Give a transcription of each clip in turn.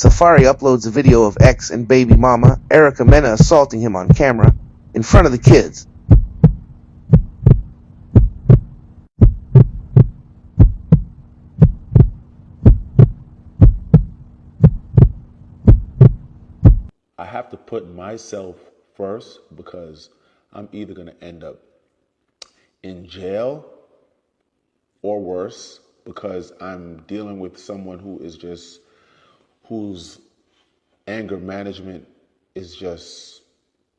Safaree uploads a video of ex and baby mama, Mena, assaulting him on camera in front of the kids. I have to put myself first because I'm either going to end up in jail or worse, because I'm dealing with someone whose anger management is just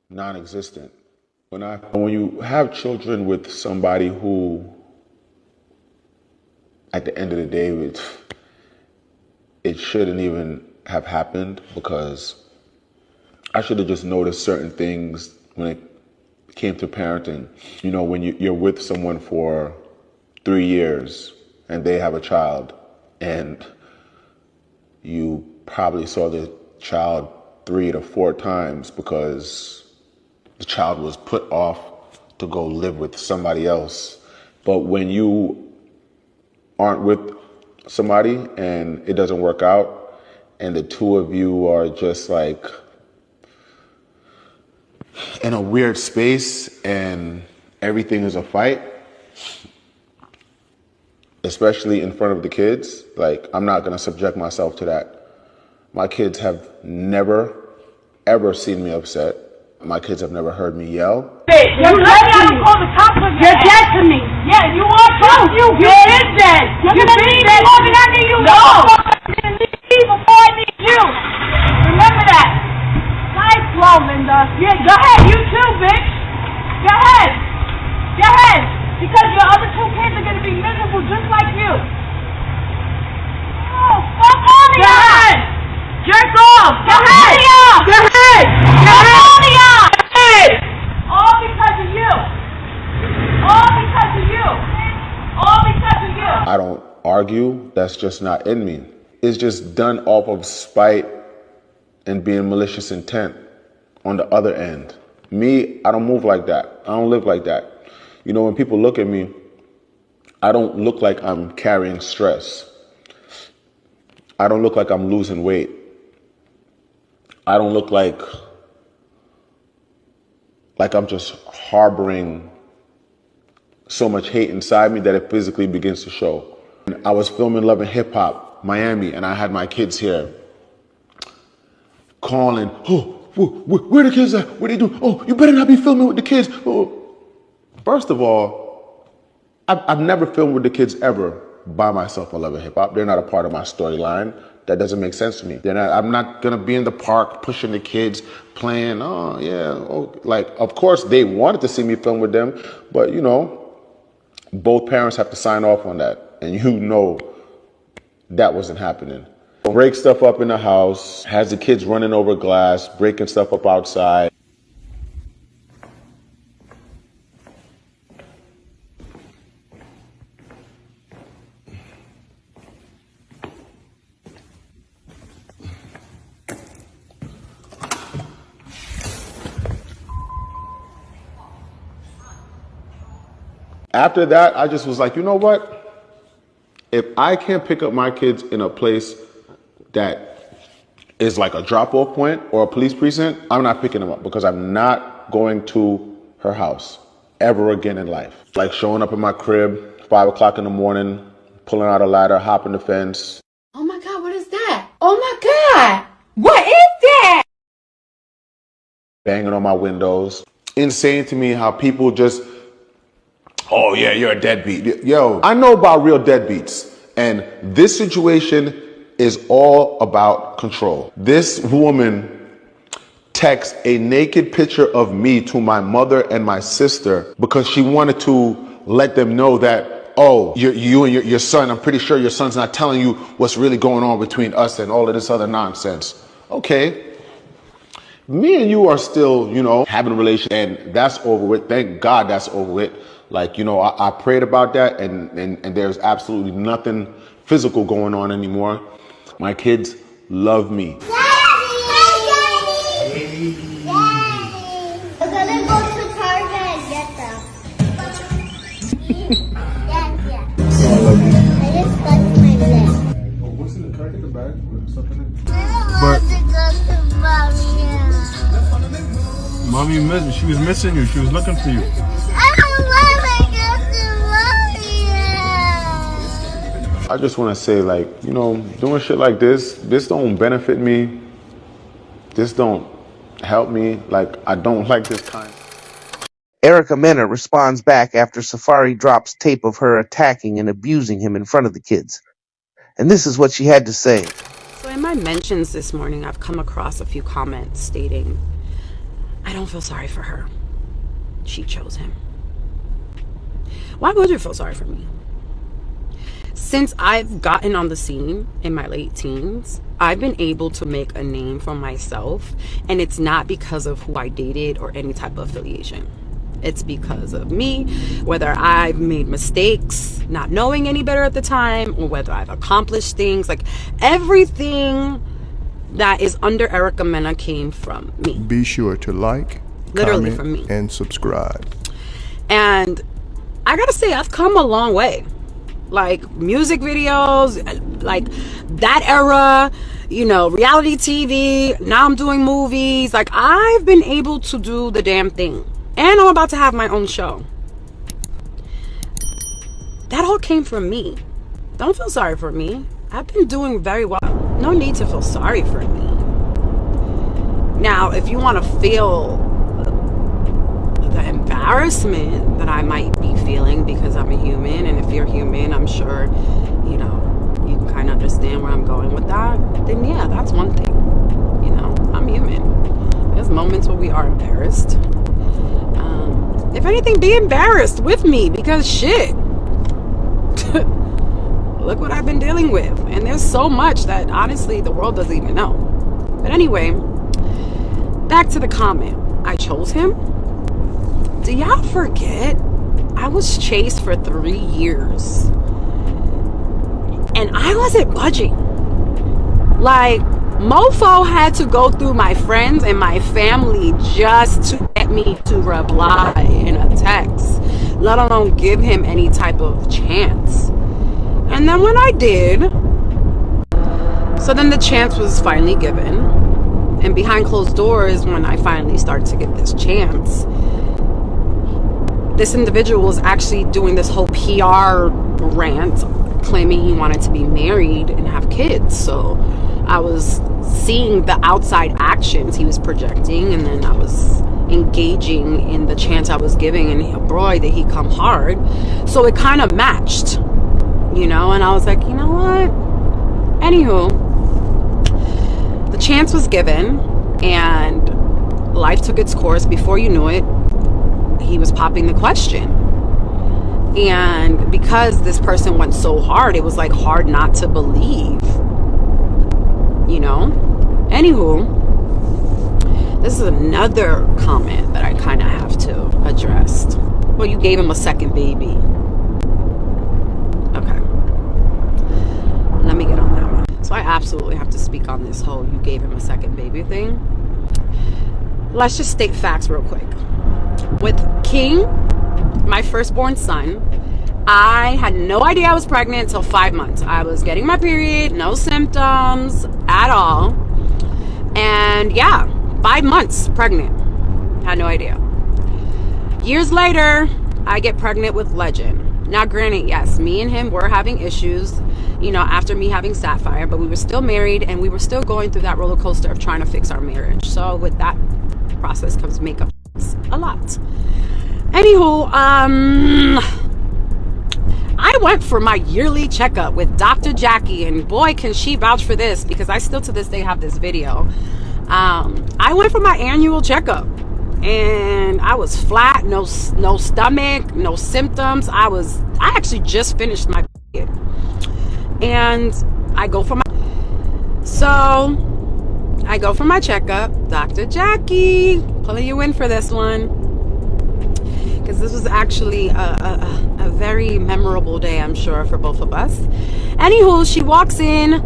non-existent. When you have children with somebody who, at the end of the day, it shouldn't even have happened, because I should have just noticed certain things when it came to parenting. You know, when you're with someone for 3 years and they have a child, and you probably saw the child 3 to 4 times because the child was put off to go live with somebody else. But when you aren't with somebody and it doesn't work out, and the two of you are just like in a weird space and everything is a fight, especially in front of the kids, like, I'm not gonna subject myself to that. My kids have never, ever seen me upset. My kids have never heard me yell. Hey, you're call the cops on you're dead to me. Yeah, you are too. You is dead. You're gonna leave me longer than I need you. No. You're gonna leave me before I need you. Remember that. Nice blow, Linda. Yeah, go ahead. You too, bitch. Go ahead. Go ahead. Because your other 2 kids are gonna be miserable just like you. Oh, fuck all of y'all. Go ahead. Jerk off. Go ahead. Go ahead. Go ahead. All because of you. All because of you. All because of you. I don't argue. That's just not in me. It's just done off of spite and being malicious intent on the other end. Me, I don't move like that. I don't live like that. You know, when people look at me, I don't look like I'm carrying stress. I don't look like I'm losing weight. I don't look like I'm just harboring so much hate inside me that it physically begins to show. I was filming Love and Hip Hop, Miami, and I had my kids here calling, oh, where the kids at? What are they doing? Oh, you better not be filming with the kids. Oh. First of all, I've never filmed with the kids ever by myself on Love and Hip Hop. They're not a part of my storyline. That doesn't make sense to me. I'm not gonna be in the park pushing the kids, playing, oh yeah, oh, like, of course they wanted to see me film with them, but you know, both parents have to sign off on that, and you know that wasn't happening. Break stuff up in the house, has the kids running over glass, breaking stuff up outside. After that, I just was like, you know what? If I can't pick up my kids in a place that is like a drop-off point or a police precinct, I'm not picking them up, because I'm not going to her house ever again in life. Like showing up in my crib, 5 o'clock in the morning, pulling out a ladder, hopping the fence. Oh my God, what is that? Oh my God, what is that? Banging on my windows. Insane to me how people just, oh yeah, you're a deadbeat. Yo, I know about real deadbeats. And this situation is all about control. This woman texted a naked picture of me to my mother and my sister because she wanted to let them know that, oh, you and your son, I'm pretty sure your son's not telling you what's really going on between us and all of this other nonsense. Okay. Me and you are still, you know, having a relationship, and that's over with. Thank God that's over with. Like, you know, I prayed about that, and there's absolutely nothing physical going on anymore. My kids love me. Daddy! Daddy! We're gonna go to Target and get them. Yeah. Oh, I love you. I just got my leg. Oh, what's in the bag? What's up in it? I don't Mommy missed. She was missing you. She was looking for you. I don't want to go to I just want to say, like, you know, doing shit like this don't benefit me. This don't help me. Like, I don't like this kind. Erica Mena responds back after Safaree drops tape of her attacking and abusing him in front of the kids. And this is what she had to say. So in my mentions this morning, I've come across a few comments stating, I don't feel sorry for her. She chose him. Why would you feel sorry for me? Since I've gotten on the scene in my late teens, I've been able to make a name for myself, and it's not because of who I dated or any type of affiliation. It's because of me, whether I've made mistakes, not knowing any better at the time, or whether I've accomplished things. Like, everything that is under Erica Mena came from me. Be sure to like, literally comment, from me, and subscribe. And I gotta say, I've come a long way. Like, music videos, like that era, you know, reality TV. Now I'm doing movies. Like, I've been able to do the damn thing. And I'm about to have my own show. That all came from me. Don't feel sorry for me. I've been doing very well. No need to feel sorry for me. Now, if you want to feel the embarrassment that I might be feeling because I'm a human, and if you're human, I'm sure, you know, you can kind of understand where I'm going with that, then yeah, that's one thing. You know, I'm human. There's moments where we are embarrassed. If anything, be embarrassed with me, because shit. Look what I've been dealing with. And there's so much that honestly the world doesn't even know. But anyway, back to the comment. I chose him. Do y'all forget I was chased for 3 years and I wasn't budging? Like, mofo had to go through my friends and my family just to get me to reply in a text, let alone give him any type of chance. And then when I did, so then the chance was finally given, and behind closed doors, when I finally started to get this chance, this individual was actually doing this whole PR rant claiming he wanted to be married and have kids. So I was seeing the outside actions he was projecting, and then I was engaging in the chance I was giving, and boy, did he come hard. So it kind of matched, you know, and I was like, you know what? Anywho, the chance was given, and life took its course. Before you knew it, he was popping the question. And because this person went so hard, it was like hard not to believe, you know? Anywho, this is another comment that I kind of have to address. Well, you gave him a second baby. Okay. Let me get on that one. So I absolutely have to speak on this whole you gave him a second baby thing. Let's just state facts real quick. With King, my firstborn son, I had no idea I was pregnant until 5 months. I was getting my period, no symptoms at all. And yeah, 5 months pregnant. Had no idea. Years later, I get pregnant with Legend. Now granted, yes, me and him were having issues, you know, after me having Sapphire, but we were still married and we were still going through that roller coaster of trying to fix our marriage. So with that process comes makeup a lot. Anywho, I went for my yearly checkup with Dr. Jackie, and boy, can she vouch for this, because I still to this day have this video. I went for my annual checkup, and I was flat, no stomach, no symptoms. I actually just finished my period, and I go for my checkup. Dr. Jackie, pulling you in for this one, because this was actually a very memorable day, I'm sure, for both of us. Anywho, she walks in,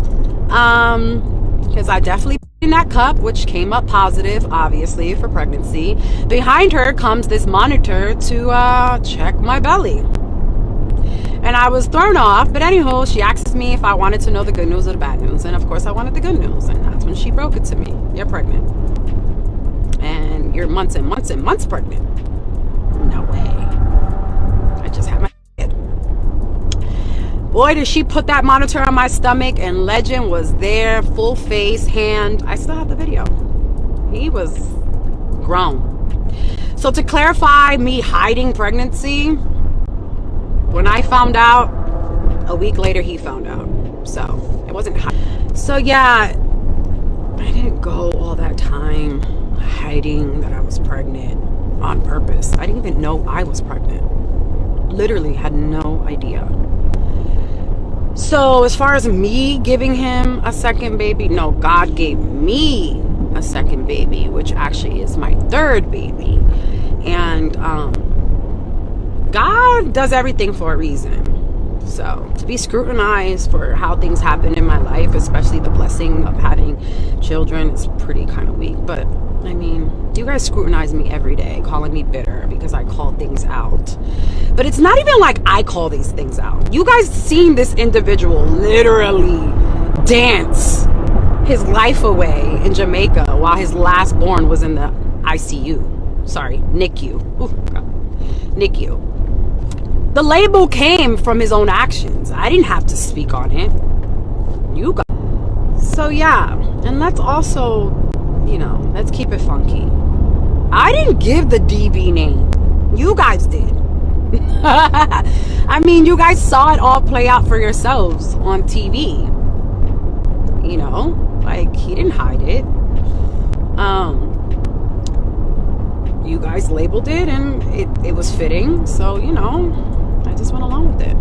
because I definitely in that cup, which came up positive, obviously, for pregnancy. Behind her comes this monitor to check my belly. And I was thrown off, but anyhow, she asks me if I wanted to know the good news or the bad news. And of course I wanted the good news, and that's when she broke it to me. You're pregnant. And you're months and months and months pregnant. No way. I just had my kid. Boy, did she put that monitor on my stomach, and Legend was there, full face, hand. I still have the video. He was grown. So to clarify me hiding pregnancy, when I found out, a week later he found out. So it wasn't hiding. So yeah, I didn't go all that time hiding that I was pregnant on purpose. I didn't even know I was pregnant. Literally had no idea. So as far as me giving him a second baby, no, God gave me a second baby, which actually is my third baby. And God does everything for a reason. So to be scrutinized for how things happen in my life, especially the blessing of having children, is pretty kind of weak. But I mean, you guys scrutinize me every day, calling me bitter because I call things out. But it's not even like I call these things out. You guys seen this individual literally dance his life away in Jamaica while his last born was in the ICU. Sorry, NICU. Ooh, God. NICU. The label came from his own actions. I didn't have to speak on it. You got. So yeah, and let's also, you know, let's keep it funky. I didn't give the DB name. You guys did. I mean, you guys saw it all play out for yourselves on TV. You know, like, he didn't hide it. You guys labeled it, and it was fitting. So, you know, I just went along with it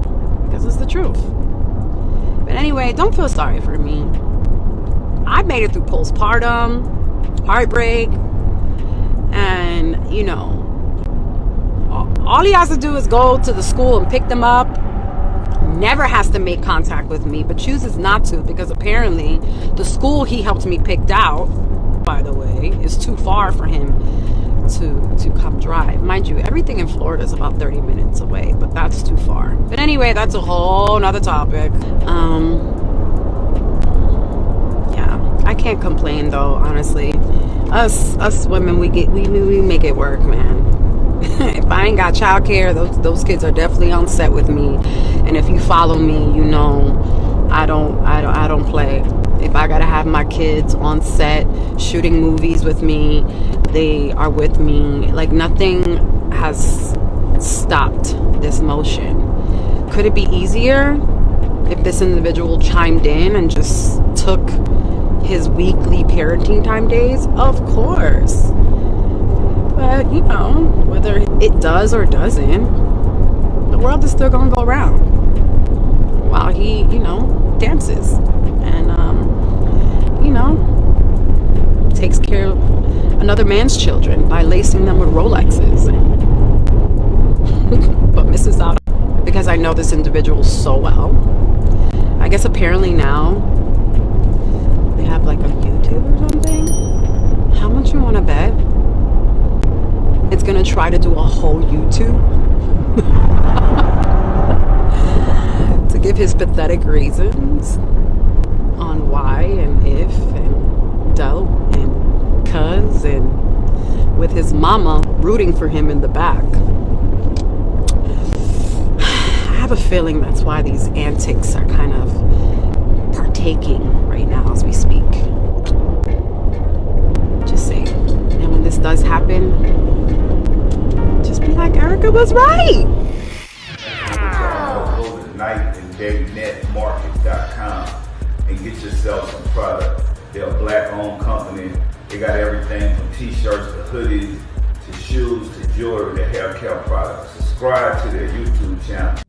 because it's the truth. But anyway, don't feel sorry for me. I made it through postpartum, heartbreak, and, you know, all he has to do is go to the school and pick them up. Never has to make contact with me, but chooses not to because apparently the school he helped me pick out, by the way, is too far for him to come drive. Mind you, everything in Florida is about 30 minutes away, but that's too far. But anyway, that's a whole nother topic. Yeah, I can't complain though, honestly. Us women, we make it work, man. If I ain't got childcare, those kids are definitely on set with me. And if you follow me, you know I don't play. If I gotta have my kids on set shooting movies with me, they are with me. Like, nothing has stopped this motion. Could it be easier if this individual chimed in and just took his weekly parenting time days? Of course. But, you know, whether it does or doesn't, the world is still gonna go around while he, you know, dances and, you know, takes care of another man's children by lacing them with Rolexes. But misses out because I know this individual so well. I guess apparently now they have like a YouTube or something. How much you want to bet it's gonna try to do a whole YouTube to give his pathetic reasons on why and if and dope and cuz, and with his mama rooting for him in the back. I have a feeling that's why these antics are kind of partaking right now as we speak. Just saying. And when this does happen, just be like, Erica was right. Go to nightanddaynetmarket.com and get yourself some product. They're a black-owned company. They got everything from t-shirts to hoodies to shoes to jewelry to hair care products. Subscribe to their YouTube channel.